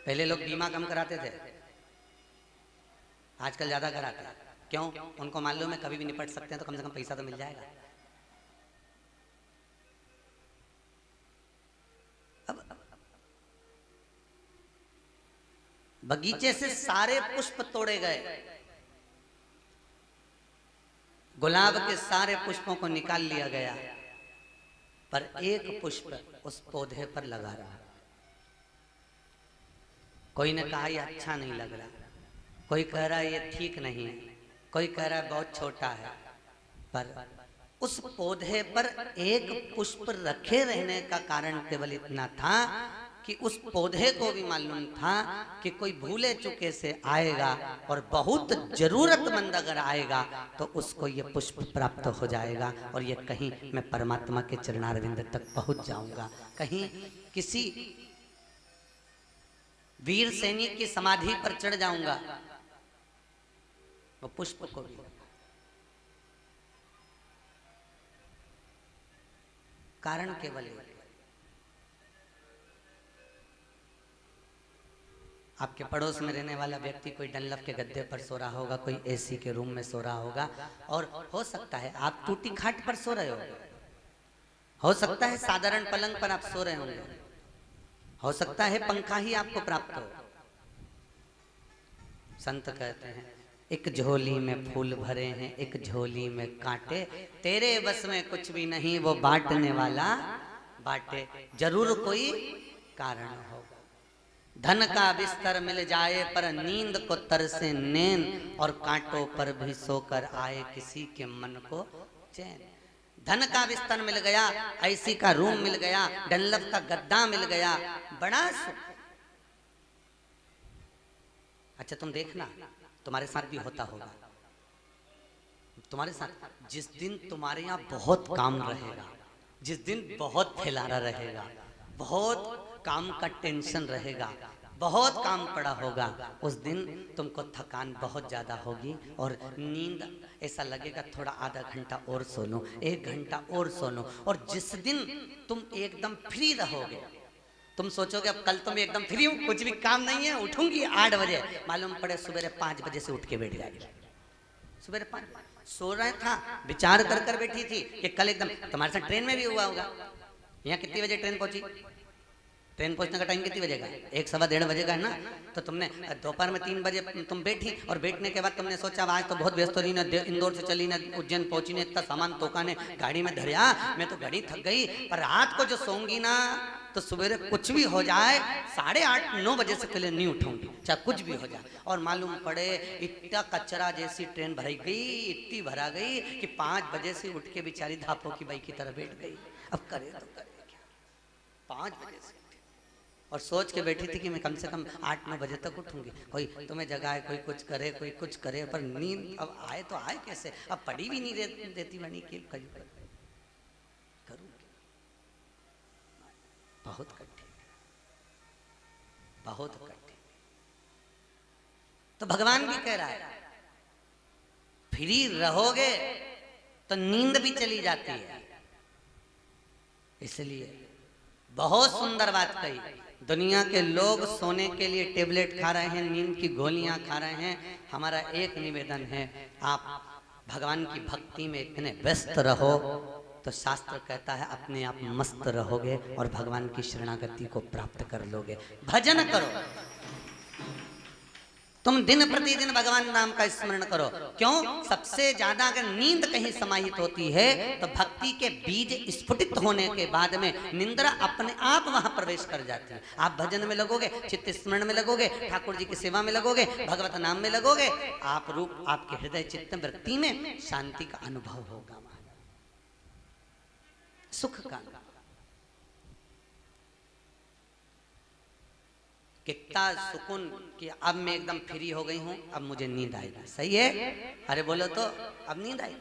पहले लोग बीमा कम कराते थे, आजकल ज्यादा कराते हैं। क्यों? उनको मालूम है कभी भी निपट सकते हैं, तो कम से कम पैसा तो मिल जाएगा। अब बगीचे से सारे पुष्प तोड़े गए, गुलाब के सारे पुष्पों को निकाल लिया गया, पर एक पुष्प उस पौधे पर लगा रहा। कोई ने कहा ये अच्छा नहीं लग रहा, कोई कह रहा है ये ठीक नहीं है, कोई कह रहा है बहुत छोटा है, पर उस पौधे पर एक पुष्प रखे रहने का कारण केवल इतना था कि उस पौधे को भी मालूम था कि कोई भूले चुके से आएगा और बहुत जरूरतमंद अगर आएगा तो उसको ये पुष्प प्राप्त हो जाएगा, और ये कहीं मैं परमात्मा के चरणारविंद तक पहुंच जाऊंगा, कहीं किसी वीर सैनिक की समाधि पर चढ़ जाऊंगा। वो पुष्प को भी कारण केवल आपके पड़ोस में रहने वाला व्यक्ति कोई डनलप के गद्दे पर सो रहा होगा, कोई एसी के रूम में सो रहा होगा, और हो सकता है आप टूटी खाट पर सो रहे हो सकता है साधारण पलंग पर आप सो रहे होंगे, हो सकता है पंखा ही आपको प्राप्त हो। संत कहते हैं एक झोली में फूल भरे हैं, एक झोली में कांटे, तेरे बस में कुछ भी नहीं, वो बांटने वाला बांटे, जरूर कोई कारण होगा। धन का बिस्तर मिल जाए पर नींद को तरसे नैन, और कांटों पर भी सोकर आए किसी के मन को चैन। धन का बिस्तर मिल गया, ऐसी का रूम मिल गया, डनलप का गद्दा मिल गया, बड़ा सुख। अच्छा तुम देखना तुम्हारे साथ भी होता होगा, तुम्हारे साथ जिस दिन तुम्हारे यहाँ बहुत काम रहेगा, जिस दिन बहुत फैलाना रहेगा, बहुत काम का टेंशन रहेगा, बहुत काम पड़ा होगा, उस दिन तुमको थकान बहुत ज्यादा होगी और नींद ऐसा लगेगा थोड़ा आधा घंटा और सो लो, 1 घंटा और सो लो। और जिस दिन तुम एकदम फ्री रहोगे, तुम सोचोगे अब कल तो मैं एकदम फ्री हूँ, कुछ भी काम नहीं है, उठूंगी 8 बजे, मालूम पड़े सुबह 5 बजे से उठ के बैठ जाएगी। सुबह 5 सो रहा था, विचार कर कर बैठी थी कि कल एकदम, तुम्हारे साथ ट्रेन में भी हुआ होगा। यहाँ कितनी बजे ट्रेन पहुंची? ट्रेन पहुंचने का टाइम कितनी बजे का? 1 सवा 1:30 बजे का है ना। तो तुमने दोपहर में 3 बजे तुम बैठी, और बैठने के बाद तुमने सोचा आज तो बहुत व्यस्त हो रही ना, इंदौर से चली ना, उज्जैन पहुंची ने, इतना सामान तोका ने गाड़ी में धरिया, मैं तो गाड़ी थक गई, पर रात को जो सोऊंगी ना तो सवेरे कुछ भी हो जाए 8:30-9 बजे से पहले नहीं उठूंगी, चाहे कुछ भी हो जाए। और मालूम पड़े इतना कचरा जैसी ट्रेन भराई गई, इतनी भरा गई कि 5 बजे से उठ के बेचारी धापों की बाई की तरह बैठ गई। अब करे तो करे क्या, 5 बजे से और सोच के बैठी थी कि मैं कम से कम 8-9 बजे तक उठूंगी, कोई तुम्हें जगाए, कोई कुछ करे, कोई कुछ करे, पर नींद अब आए तो आए कैसे? अब पड़ी भी नहीं देती बनी कि करूँ, बहुत कठिन, बहुत कठिन। तो भगवान भी कह रहा है फ्री रहोगे तो नींद भी चली जाती है। इसलिए बहुत सुंदर बात कही, दुनिया के लोग सोने के लिए टेबलेट खा रहे हैं, नींद की गोलियां खा रहे हैं, हमारा एक निवेदन है आप भगवान की भक्ति में इतने व्यस्त रहो, तो शास्त्र कहता है अपने आप मस्त रहोगे और भगवान की शरणागति को प्राप्त कर लोगे। भजन करो, तुम दिन प्रतिदिन भगवान नाम का स्मरण करो। क्यों? सबसे ज्यादा अगर नींद कहीं समाहित होती है तो भक्ति के बीज स्फुटित होने के बाद में निंद्रा अपने आप वहां प्रवेश कर जाती है। आप भजन में लगोगे, चित्त स्मरण में लगोगे, ठाकुर जी की सेवा में लगोगे, भगवत नाम में लगोगे, आप रूप आपके हृदय चित्त वृत्ति में शांति का अनुभव होगा, सुख का। कितना सुकून कि अब मैं एकदम फ्री हो गई हूं, अब मुझे नींद आएगी। सही है? अरे बोलो तो अब नींद आई।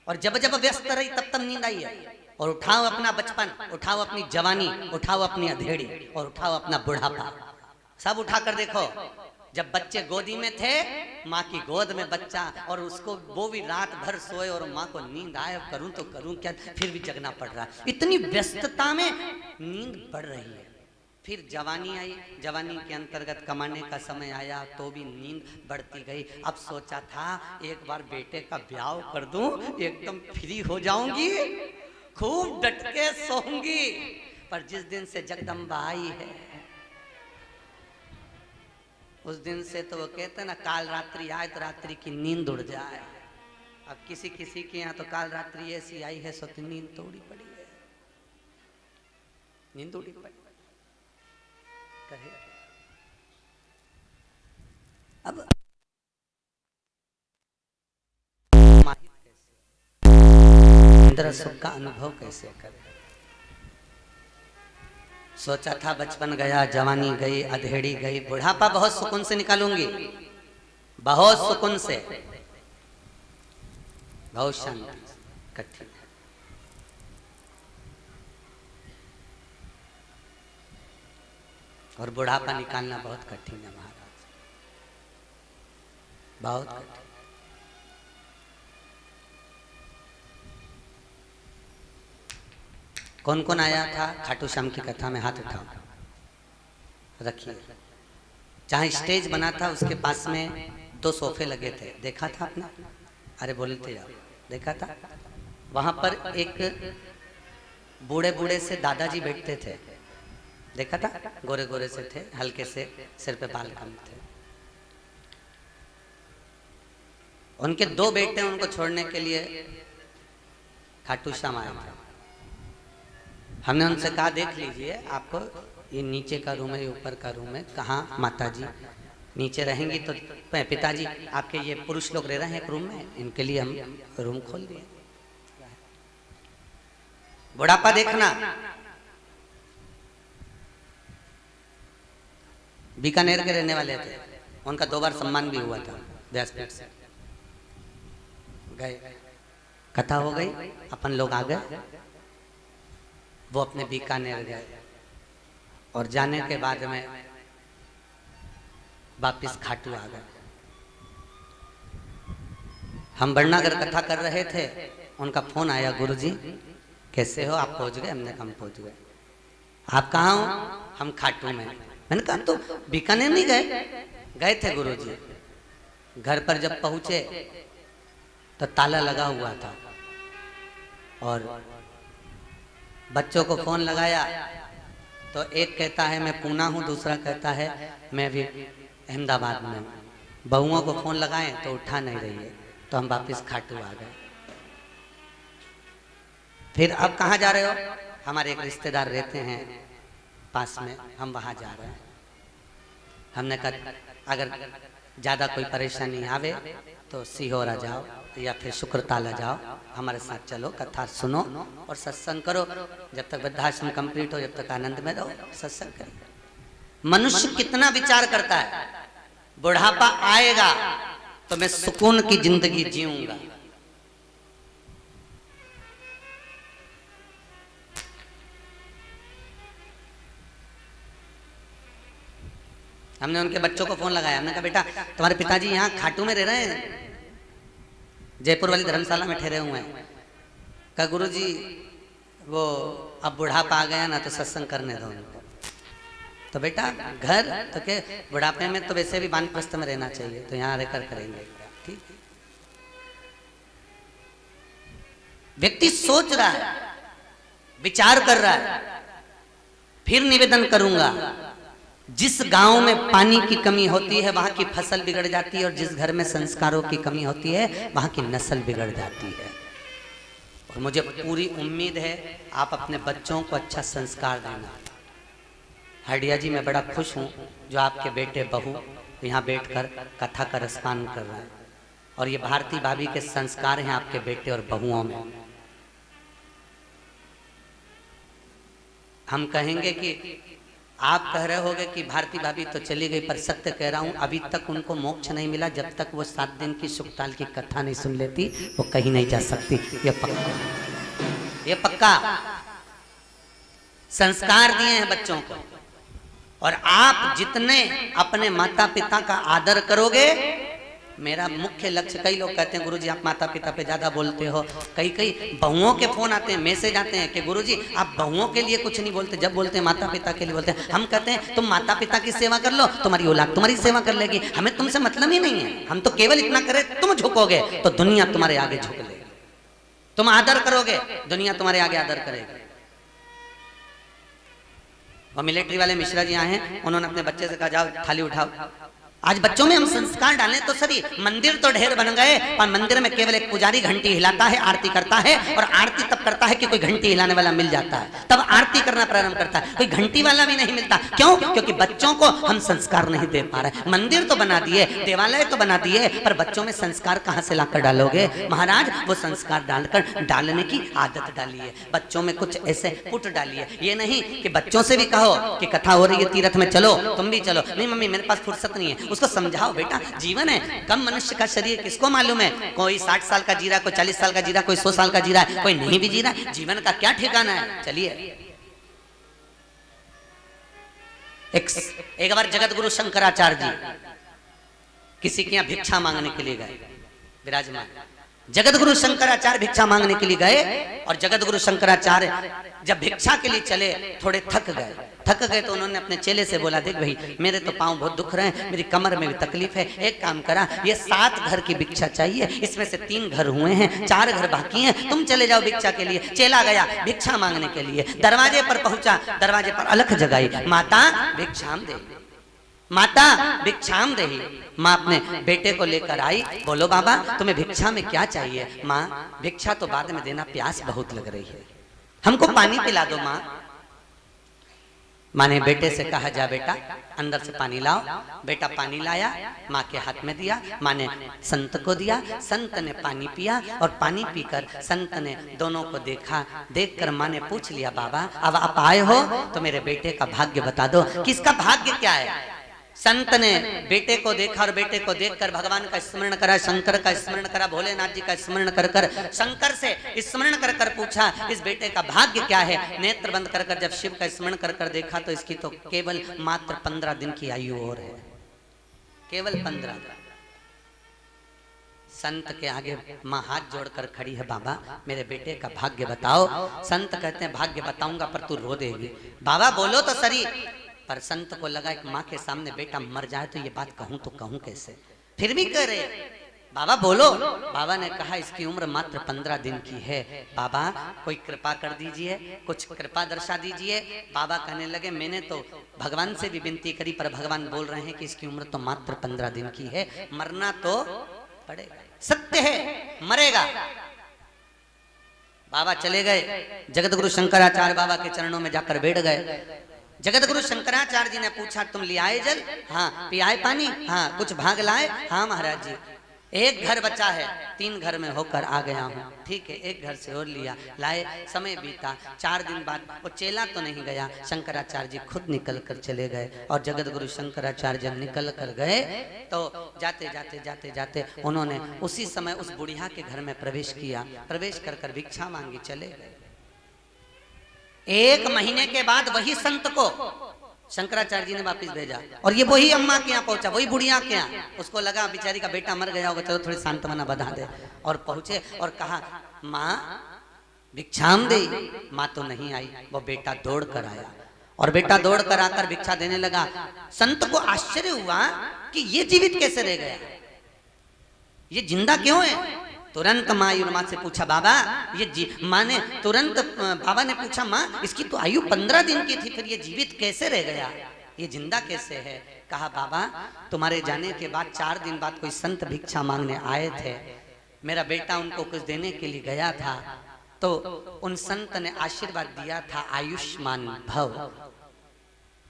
और जब जब व्यस्त रही तब तब नींद आई है। और उठाओ अपना बचपन, उठाओ अपनी जवानी, उठाओ अपनी अधेड़ी, और उठाओ अपना बुढ़ापा, सब उठा कर देखो। जब बच्चे गोदी में थे, माँ की गोद में बच्चा, और उसको वो भी रात भर सोए और माँ को नींद आए, करूं तो करूं क्या, फिर भी जगना पड़ रहा है। इतनी व्यस्तता में नींद बढ़ रही है। फिर जवानी आई, जवानी के अंतर्गत कमाने का समय आया तो भी नींद बढ़ती गई। अब सोचा था एक बार बेटे का ब्याह कर दूं, एकदम फ्री हो जाऊंगी, खूब डट के सोऊंगी। पर जिस दिन से जगदम्बा आई है उस दिन से तो वो कहते ना, काल रात्रि आए तो रात्रि की नींद उड़ जाए। अब किसी किसी के यहाँ तो काल रात्रि ऐसी आई है सो तो नींद तो उड़ी पड़ी है, नींद उड़ी पड़ी कहे। अब इंद्र सुख का अनुभव कैसे करे। सोचा था बचपन गया, जवानी गई, अधेड़ी गई, बुढ़ापा बहुत सुकून से निकालूंगी, बहुत सुकून से, बहुत शांति। कठिन है, और बुढ़ापा निकालना बहुत कठिन है महाराज, बहुत कठिन। कौन कौन आया था खाटू श्याम की कथा में? हाथ उठाओ, रखिए। जहाँ स्टेज बना था उसके पास में 2 सोफे लगे थे, देखा था आपने? अरे बोलते जाओ, देखा था? वहां पर एक बूढ़े बूढ़े से दादाजी बैठते थे, देखा था? गोरे गोरे से थे, हल्के से सिर पे बाल कम थे। उनके 2 बेटे उनको छोड़ने के लिए खाटू श्याम आए थे। हमने उनसे कहा देख लीजिए, आपको ये नीचे का रूम है, ये ऊपर का रूम है, कहाँ माता जी नीचे रहेंगी तो पिताजी आपके ये पुरुष लोग रह रहे हैं एक रूम में, इनके लिए हम रूम खोल दिए। बुढ़ापा देखना। बीकानेर के रहने वाले थे, उनका 2 बार सम्मान भी हुआ था व्यासपीठ से। गए, कथा हो गई, अपन लोग आ गए, वो अपने बीकानेर गए, और जाने के बाद में वापिस खाटू आ गए। हम बड़नागर कथा कर रहे थे, उनका फोन आया, गुरुजी कैसे हो, आप पहुंच गए? हमने कहा हम पहुंच गए। आप कहाँ हो? हम खाटू में। मैंने कहा तो बीकानेर नहीं गए? गए थे गुरुजी। घर पर जब पहुंचे तो ताला लगा हुआ था, और बच्चों को फोन लगाया तो एक कहता है मैं पूना हूँ, दूसरा कहता है मैं भी अहमदाबाद में हूँ। बहुओं को फोन लगाएं तो उठा नहीं रही है, तो हम वापस खाटू आ गए। फिर अब कहाँ जा रहे हो? हमारे एक रिश्तेदार रहते हैं पास में, हम वहाँ जा रहे हैं। हमने कहा अगर ज़्यादा कोई परेशानी आवे तो सिहोरा जाओ या फिर शुक्रताला जाओ, हमारे साथ चलो, कथा सुनो और सत्संग करो। जब तक वृद्धाश्रम कंप्लीट हो, जब तक आनंद में रहो, सत्संग करो। मनुष्य कितना विचार करता है, बुढ़ापा आएगा तो मैं सुकून की जिंदगी जीऊंगा। हमने उनके बच्चों को फोन लगाया, हमने कहा बेटा तुम्हारे पिताजी यहाँ खाटू में रह रहे हैं, जयपुर वाली धर्मशाला में ठहरे हुए हैं। कहा गुरुजी वो अब बुढ़ापा आ गया ना तो सत्संग करने दो उनको। तो बेटा घर तो के बुढ़ापे में तो वैसे भी वानप्रस्थ में रहना चाहिए, तो यहाँ रहकर करेंगे। ठीक, व्यक्ति सोच रहा है, विचार कर रहा है। फिर निवेदन करूंगा, जिस गांव में पानी की कमी होती है वहां की फसल बिगड़ जाती है, और जिस घर में संस्कारों की कमी होती है वहां की नस्ल बिगड़ जाती है। और मुझे पूरी उम्मीद है आप अपने बच्चों को अच्छा संस्कार देना। हरडिया जी मैं बड़ा खुश हूँ जो आपके बेटे बहू यहाँ बैठकर कथा का रसपान कर रहे हैं, और ये भारती भाभी के संस्कार हैं आपके बेटे और बहुओं में। हम कहेंगे कि आप कह रहे होगे कि भारती भाभी तो चली गई, पर सत्य कह रहा हूं अभी तक उनको मोक्ष नहीं मिला। जब तक वो 7 दिन की सुखताल की कथा नहीं सुन लेती वो कहीं नहीं जा सकती। ये पक्का, ये पक्का। संस्कार दिए हैं बच्चों को, और आप जितने अपने माता पिता का आदर करोगे, मेरा मुख्य लक्ष्य, कई लोग कहते हैं गुरुजी आप माता पिता पे ज्यादा बोलते हो, कई बहुओं के फोन आते हैं, मैसेज आते हैं कि गुरुजी आप बहुओं के लिए कुछ नहीं बोलते, जब बोलते हैं माता पिता के लिए बोलते हैं। हम कहते हैं तुम माता पिता की सेवा कर लो, तुम्हारी औलाद तुम्हारी सेवा कर लेगी, हमें तुमसे मतलब ही नहीं है। हम तो केवल इतना करें, तुम झुकोगे तो दुनिया तुम्हारे आगे झुक लेगी, तुम आदर करोगे दुनिया तुम्हारे आगे आदर करेगी। और मिलिट्री वाले मिश्रा जी आए हैं, उन्होंने अपने बच्चे से कहा जाओ थाली उठाओ। आज बच्चों में हम संस्कार डालें तो सही, मंदिर तो ढेर बन गए और मंदिर में केवल एक पुजारी घंटी हिलाता है, आरती करता है, और आरती तब करता है कि कोई घंटी हिलाने वाला मिल जाता है, तब आरती करना प्रारंभ करता है। कोई घंटी वाला भी नहीं मिलता, क्यों? क्योंकि बच्चों को हम संस्कार नहीं दे पा रहे। मंदिर तो बना दिए, देवालय तो बना दिए, पर बच्चों में संस्कार कहाँ से लाकर डालोगे महाराज? वो संस्कार डालकर डालने की आदत डालिए, बच्चों में कुछ ऐसे पुट डालिए। ये नहीं कि बच्चों से भी कहो कि कथा हो रही है तीर्थ में चलो, तुम भी चलो। नहीं मम्मी मेरे पास फुर्सत नहीं है, उसको समझाओ बेटा जीवन है, कम मनुष्य का शरीर किसको मालूम है, कोई 60 साल का जी रहा है, कोई 40 साल का जी रहा है, कोई 100 साल का जी रहा है, कोई नहीं भी जी रहा है, जीवन का क्या ठिकाना है। चलिए एक बार जगत गुरु शंकराचार्य जी किसी के यहाँ भिक्षा मांगने के लिए गए, विराजमान जगत गुरु शंकराचार्य भिक्षा मांगने के लिए गए, और जगत गुरु शंकराचार्य जब भिक्षा के लिए चले थोड़े थक गए तो उन्होंने अपने चेले से बोला, देख भाई मेरे तो पांव बहुत दुख रहे हैं, मेरी कमर में भी तकलीफ है, एक काम करा, ये 7 घर की भिक्षा चाहिए, इसमें से 3 घर हुए हैं, 4 घर बाकी हैं, तुम चले जाओ भिक्षा के लिए। चेला गया भिक्षा मांगने के लिए, दरवाजे पर पहुंचा, दरवाजे पर अलख जगाई, माता भिक्षाम दे, माता भिक्षाम दे। माँ अपने बेटे को लेकर आई, बोलो बाबा तुम्हें भिक्षा में क्या चाहिए? माँ भिक्षा तो बाद में देना, प्यास बहुत लग रही है, हमको पानी पिला दो माँ। माँ ने बेटे से कहा जा बेटा अंदर से पानी लाओ। बेटा पानी लाया, माँ के हाथ में दिया, माँ ने संत को दिया, संत ने पानी पिया, और पानी पीकर संत ने दोनों को देखा, देखकर माँ ने पूछ लिया बाबा अब आप आए हो तो मेरे बेटे का भाग्य बता दो, किसका भाग्य क्या है? संत ने बेटे को देखा और बेटे को देखकर भगवान का स्मरण करा, शंकर का स्मरण करा, भोलेनाथ जी का स्मरण कर कर शंकर से स्मरण कर कर पूछा इस बेटे का भाग्य क्या है। नेत्र बंद कर कर जब शिव का स्मरण कर कर देखा तो इसकी तो केवल मात्र 15 दिन की आयु और है, केवल 15 दिन। संत के आगे माँ हाथ जोड़कर खड़ी है, बाबा मेरे बेटे का भाग्य बताओ। संत कहते हैं भाग्य बताऊंगा पर तू रो देगी। बाबा बोलो तो सही। पर संत को लगा कि माँ के सामने बेटा मर जाए तो ये बात कहूं तो कहूं कैसे, फिर भी कह रहे बाबा बोलो। बाबा ने कहा इसकी उम्र मात्र 15 दिन की है, बाबा कोई कृपा कर दीजिए, कुछ कृपा दर्शा दीजिए। बाबा कहने लगे मैंने तो भगवान से भी विनती करी पर भगवान बोल रहे हैं कि इसकी उम्र तो मात्र 15 दिन की है, मरना तो पड़ेगा, सत्य है मरेगा। बाबा चले गए, जगत गुरु शंकराचार्य बाबा के चरणों में जाकर बैठ गए। जगत गुरु शंकराचार्य जी ने पूछा तुम ले आए जल? हाँ। पियाए पानी? हाँ। कुछ भाग लाए? हाँ महाराज जी। एक घर बचा है, 3 घर में होकर आ गया हूँ। ठीक है, एक घर से और लिया, लाए, समय बीता। 4 दिन बाद वो चेला तो नहीं गया, शंकराचार्य जी खुद निकल कर चले गए। और जगत गुरु शंकराचार्य जब निकल कर गए तो जाते जाते जाते जाते उन्होंने उसी समय उस बुढ़िया के घर में प्रवेश किया। प्रवेश कर कर भिक्षा मांगी, चले गए। 1 महीने के बाद वही संत को शंकराचार्य जी ने वापस भेजा, और ये वही अम्मा के यहाँ पहुंचा, वही बुढ़िया के यहाँ। उसको लगा बेचारी का बेटा मर गया होगा, चलो थोड़ी सांत्वना बधा दे। और पहुंचे और कहा माँ भिक्षाम दे। माँ तो नहीं आई, वो बेटा दौड़ कर आया, और बेटा दौड़ कर आकर भिक्षा देने लगा। संत को आश्चर्य हुआ कि ये जीवित कैसे रह गया, ये जिंदा क्यों है? तुरंत माँ से पूछा बाबा ये माँ ने तुरंत बाबा ने पूछा माँ इसकी तो आयु 15 दिन की थी, फिर ये जीवित कैसे रह गया, ये जिंदा कैसे है? कहा बाबा तुम्हारे जाने के बाद 4 दिन बाद कोई संत भिक्षा मांगने आए थे, मेरा बेटा उनको कुछ देने के लिए गया था, तो उन संत ने आशीर्वाद दिया था आयुष्मान भव,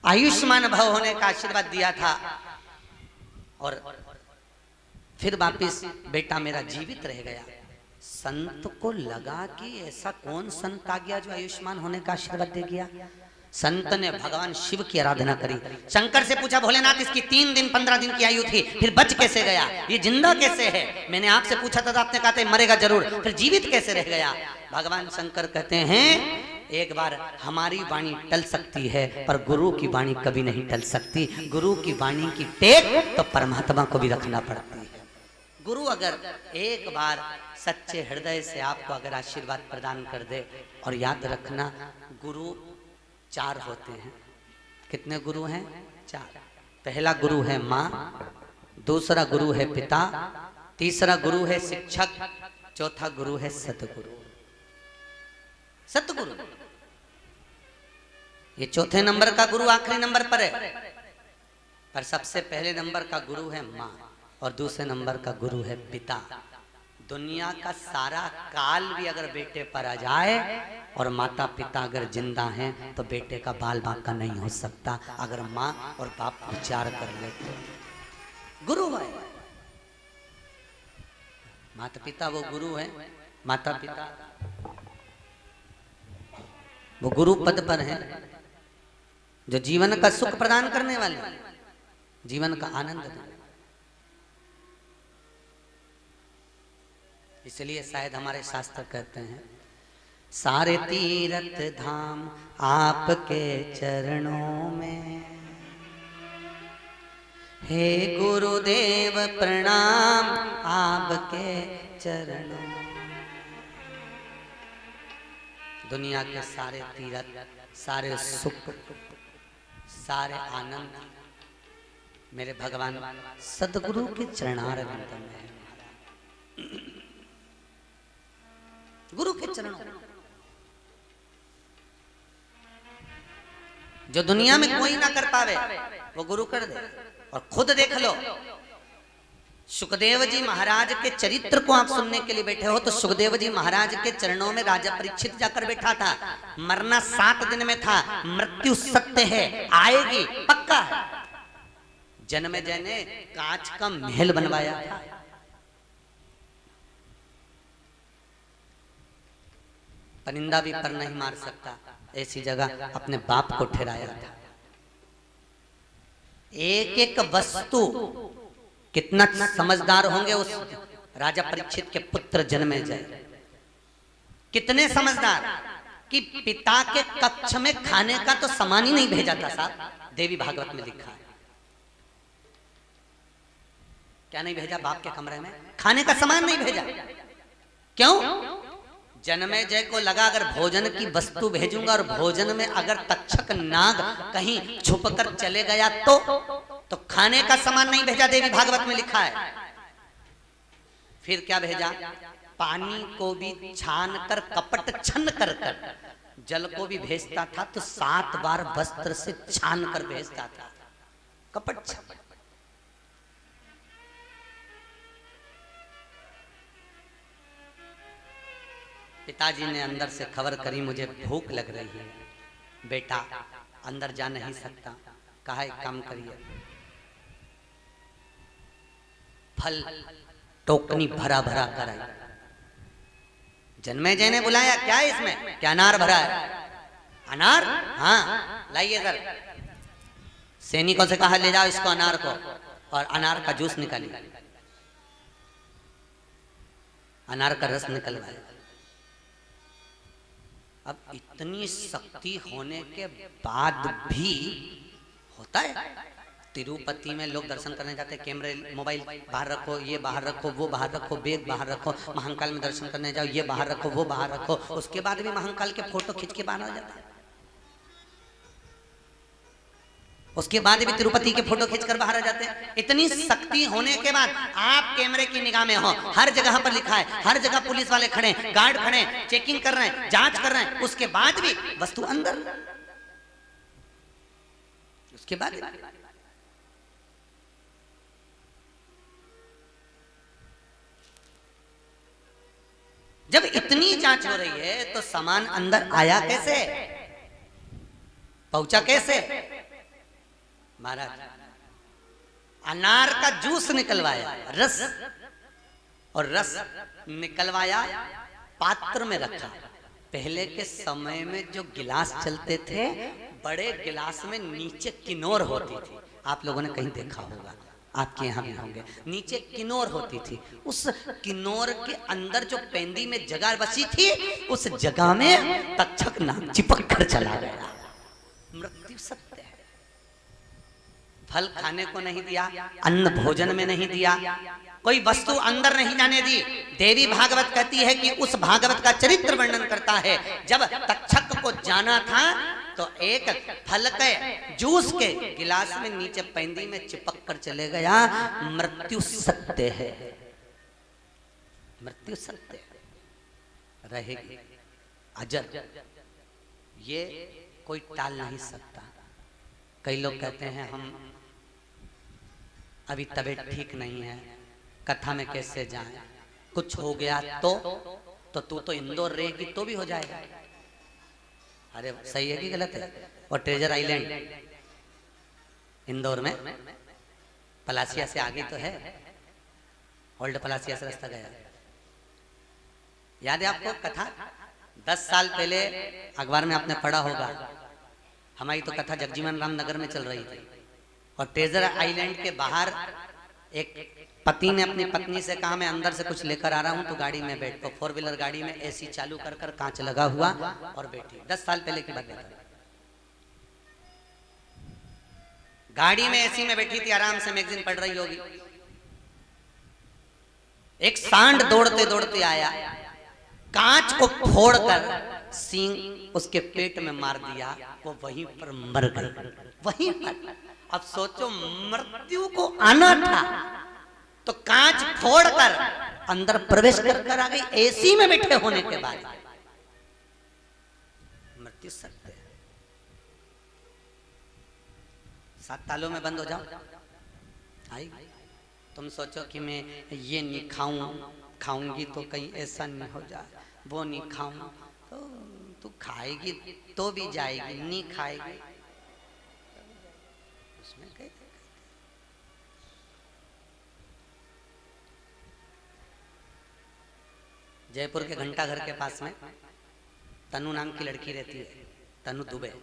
आयुष्मान भव होने का आशीर्वाद दिया था। और फिर वापिस बेटा मेरा जीवित रह गया। संत को लगा कि ऐसा कौन संत आ गया जो आयुष्मान होने का आशीर्वाद दे गया। संत ने भगवान शिव की आराधना करी, शंकर से पूछा भोलेनाथ इसकी 3 दिन 15 दिन की आयु थी, फिर बच कैसे गया, ये जिंदा कैसे है? मैंने आपसे पूछा था, आपने कहा था मरेगा जरूर, फिर जीवित कैसे रह गया? भगवान शंकर कहते हैं एक बार हमारी वाणी टल सकती है पर गुरु की वाणी कभी नहीं टल सकती। गुरु की वाणी की टेक तो परमात्मा को भी रखना पड़ती है। गुरु अगर एक बार सच्चे हृदय से आपको अगर आशीर्वाद प्रदान कर दे, और याद रखना गुरु 4 होते हैं। कितने गुरु हैं? 4। पहला गुरु है माँ, दूसरा गुरु है पिता, तीसरा गुरु है शिक्षक, चौथा गुरु है सतगुरु। सतगुरु ये चौथे नंबर का गुरु आखिरी नंबर पर है, पर सबसे पहले नंबर का गुरु है माँ और दूसरे नंबर का गुरु है पिता। दुनिया का सारा काल भी अगर बेटे पर आ जाए और माता पिता अगर जिंदा हैं तो बेटे का बाल बांका नहीं हो सकता, अगर माँ और बाप विचार कर ले तो। गुरु है, माता पिता वो गुरु है, माता पिता वो गुरु पद पर हैं, जो जीवन का सुख प्रदान करने वाले, जीवन का आनंद देने। इसलिए शायद हमारे शास्त्र कहते हैं सारे तीर्थ धाम आपके चरणों में, हे गुरुदेव प्रणाम आपके चरणों। दुनिया के सारे तीर्थ, सारे सुख, सारे आनंद मेरे भगवान सदगुरु के चरणारविंद में है। गुरु के चरणों, जो दुनिया में कोई ना कर पावे वो गुरु कर दे। और खुद देख लो, सुखदेव जी महाराज के चरित्र को आप सुनने के लिए बैठे हो तो सुखदेव जी महाराज के चरणों में राजा परीक्षित जाकर बैठा था। मरना 7 दिन में था, मृत्यु सत्य है, आएगी, पक्का है। जन्मेजय ने कांच का महल बनवाया था, परिंदा भी पर नहीं मार सकता, ऐसी जगह अपने बाप को ठहराया था। एक एक वस्तु, कितना समझदार होंगे उस राजा परीक्षित के पुत्र जन्मेजय, कितने समझदार कि पिता के कक्ष में खाने का तो सामान ही नहीं भेजा था साहब। देवी भागवत में लिखा है, क्या नहीं भेजा? बाप के कमरे में खाने का सामान नहीं भेजा। क्यों? जन्मेजय को लगा अगर भोजन की वस्तु भेजूंगा और भोजन में अगर तक्षक नाग कहीं छुप कर चले गया तो खाने का सामान नहीं भेजा। देवी भागवत में लिखा है। फिर क्या भेजा? पानी को भी छान कर, कपट छन कर जल को भी भेजता था तो 7 बार वस्त्र से छान कर भेजता था, कपट छन। पिताजी ने अंदर से खबर करी, मुझे भूख लग रही है। बेटा अंदर जा नहीं सकता, कहा एक काम करिए, फल टोकनी भरा भरा कर आई। जन्मेजय ने बुलाया, क्या है इसमें? क्या अनार भरा है? अनार? हाँ लाइए इधर। सैनिकों से कहा ले जाओ इसको, अनार को, और अनार का जूस निकालिए, अनार का रस निकलवाया। अब इतनी शक्ति होने के बाद भी होता है। तिरुपति में लोग दर्शन करने जाते हैं, कैमरे मोबाइल बाहर रखो, ये बाहर रखो, वो बाहर रखो, बैग बाहर रखो। महाकाल में दर्शन करने जाओ, ये बाहर रखो, वो बाहर रखो। उसके बाद भी महाकाल के फोटो खींच के बाहर आ जाता है। उसके बाद भी तिरुपति के फोटो खींचकर बाहर आ जाते हैं। इतनी शक्ति होने के बाद आप कैमरे की निगाह में हो, हर जगह पर लिखा है, हर जगह पुलिस वाले खड़े, गार्ड खड़े, चेकिंग कर रहे हैं, जांच कर रहे हैं, उसके बाद भी वस्तु अंदर, उसके बाद जब इतनी जांच हो रही है तो सामान अंदर आया कैसे, पहुंचा कैसे? महाराज अनार का जूस निकलवाया, रस, और रस निकलवाया, पात्र में रखा। पहले के समय में जो गिलास चलते थे, बड़े गिलास में नीचे किनोर होती थी। आप लोगों ने कहीं देखा होगा, आपके यहाँ भी होंगे, नीचे किनोर होती थी। उस किनोर के अंदर जो पेंदी में जगह बची थी, उस जगह में तक्षक नाग चिपक कर चला गया। मृत्यु सत्य है। फल खाने को नहीं दिया, अन्न भोजन में नहीं दिया, कोई वस्तु अंदर नहीं जाने दी। देवी भागवत कहती है कि उस भागवत का चरित्र वर्णन करता है, जब तक्षक को जाना था तो एक फल के जूस के गिलास में नीचे पैंदी में चिपक कर चले गया। मृत्यु सत्य है, मृत्यु सत्य रहेगी, अजर, ये कोई टाल नहीं सकता। कई लोग कहते हैं हम अभी तबीयत ठीक नहीं है, कथा में कैसे जाएं, कुछ हो गया तो तू तो इंदौर रहेगी तो भी हो जाएगा। अरे सही है कि गलत है? और ट्रेजर आइलैंड इंदौर में पलासिया से आगे तो है, ओल्ड पलासिया से रास्ता गया। याद है आपको कथा? 10 साल पहले अखबार में आपने पढ़ा होगा, हमारी तो कथा जगजीवन राम नगर में चल रही थी और ट्रेजर आइलैंड के बाहर एक पति ने अपनी पत्नी से कहा मैं अंदर से कुछ लेकर आ रहा हूं तो गाड़ी में बैठ। तो 4 व्हीलर गाड़ी में एसी चालू कर कर कांच लगा हुआ और बैठी। 10 साल पहले की बात है। गाड़ी में एसी में बैठी थी, आराम से मैगजीन पढ़ रही होगी। एक सांड दौड़ते दौड़ते आया, कांच को फोड़कर सींग उसके पेट में मार दिया, वो वहीं पर मर गई, वहीं पर। अब सोचो, मृत्यु को आना था तो कांच फोड़कर अंदर प्रवेश कर आ गई, एसी में बैठे होने के बाद। मृत्यु सत्य है। 7 तालों में बंद हो जाओ। आई तुम सोचो कि मैं ये नहीं खाऊंगी तो कहीं ऐसा नहीं हो जाए, वो नहीं खाऊं तो तू खाएगी तो भी जाएगी, नहीं खाएगी उसमें कहीं। जयपुर के घंटा घर के पास में तनु नाम की लड़की रहती है, तनु दुबे।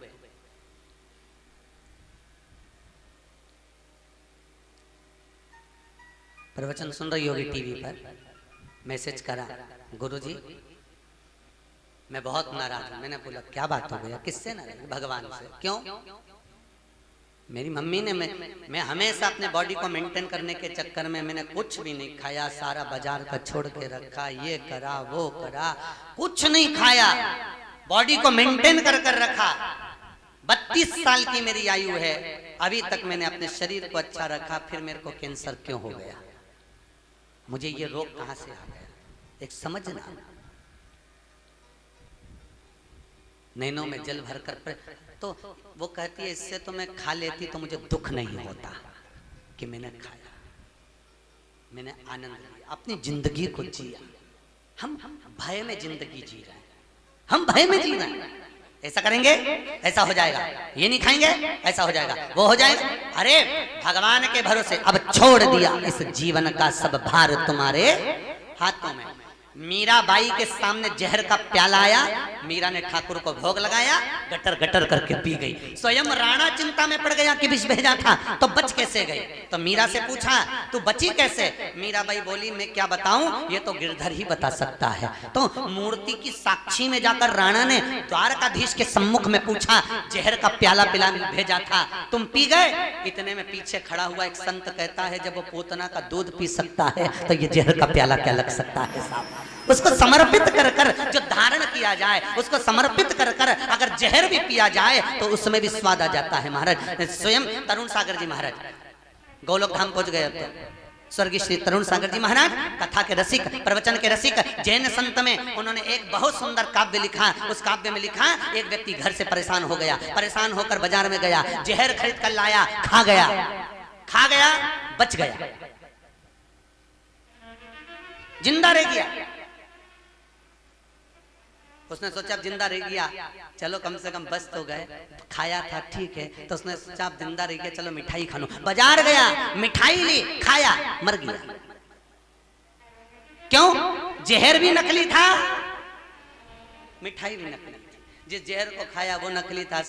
प्रवचन सुन रही होगी टीवी पर, मैसेज करा, गुरुजी मैं बहुत नाराज हूं। मैंने बोला क्या बात हो गया? किससे नाराज? भगवान से। क्यों? मेरी मम्मी ने मैं हमेशा अपने बॉडी को मेंटेन करने के चक्कर में मैंने कुछ भी नहीं खाया, सारा बाजार का छोड़ के रखा, ये करा वो करा, कुछ नहीं खाया, बॉडी को मेंटेन कर कर रखा। 32 साल की मेरी आयु है, अभी तक मैंने अपने शरीर को अच्छा रखा, फिर मेरे को कैंसर क्यों हो गया? मुझे ये रोग कहां से आ गया? एक समझना। नैनों में जल भर कर तो वो कहती है इससे तो मैं खा लेती तो मुझे दुख नहीं होता कि मैंने खाया, मैंने आनंद लिया, अपनी जिंदगी को जिया। हम भय में जिंदगी जी रहे हैं, हम भय में जी रहे हैं। ऐसा करेंगे ऐसा हो जाएगा, ये नहीं खाएंगे ऐसा हो जाएगा, वो हो जाएगा। अरे भगवान के भरोसे अब छोड़ दिया इस जीवन का सब भार तुम्हारे हाथों में। मीराबाई के सामने जहर का प्याला आया, मीरा ने ठाकुर को भोग लगाया, गटर गटर करके पी गई। स्वयं राणा चिंता में पड़ गया कि विष भेजा था तो बच कैसे गई? तो मीरा से पूछा तू बची कैसे? मीराबाई बोली मैं क्या बताऊं, ये तो गिरधर ही बता सकता है। तो मूर्ति की साक्षी में जाकर राणा ने द्वारकाधीश के सम्मुख में पूछा जहर का प्याला पिला भेजा था, तुम पी गए? इतने में पीछे खड़ा हुआ एक संत कहता है जब वो पूतना का दूध पी सकता है तो ये जहर का प्याला क्या लग सकता है साहब? उसको समर्पित कर कर जो धारण किया जाए, उसको समर्पित कर कर अगर जहर भी पिया जाए तो उसमें भी स्वाद आ जाता है। महाराज स्वयं तरुण सागर जी महाराज गोलोक धाम पहुंच गए। तो स्वर्गीय श्री तरुण सागर जी महाराज कथा के रसिक, प्रवचन के रसिक, जैन संत में उन्होंने एक बहुत सुंदर काव्य लिखा। उस काव्य में लिखा एक व्यक्ति घर से परेशान हो गया, परेशान होकर बाजार में गया, जहर खरीद कर लाया, खा गया, बच गया, जिंदा रह गया। उसने सोचा अब जिंदा रह गया, चलो कम से कम बच तो गए, खाया था ठीक है। तो उसने सोचा अब जिंदा रह गया, चलो मिठाई खा लो। बाजार गया, मिठाई ली, खाया, मर गया। क्यों? जहर भी नकली था, मिठाई भी नकली थी। जिस जहर को खाया वो नकली था।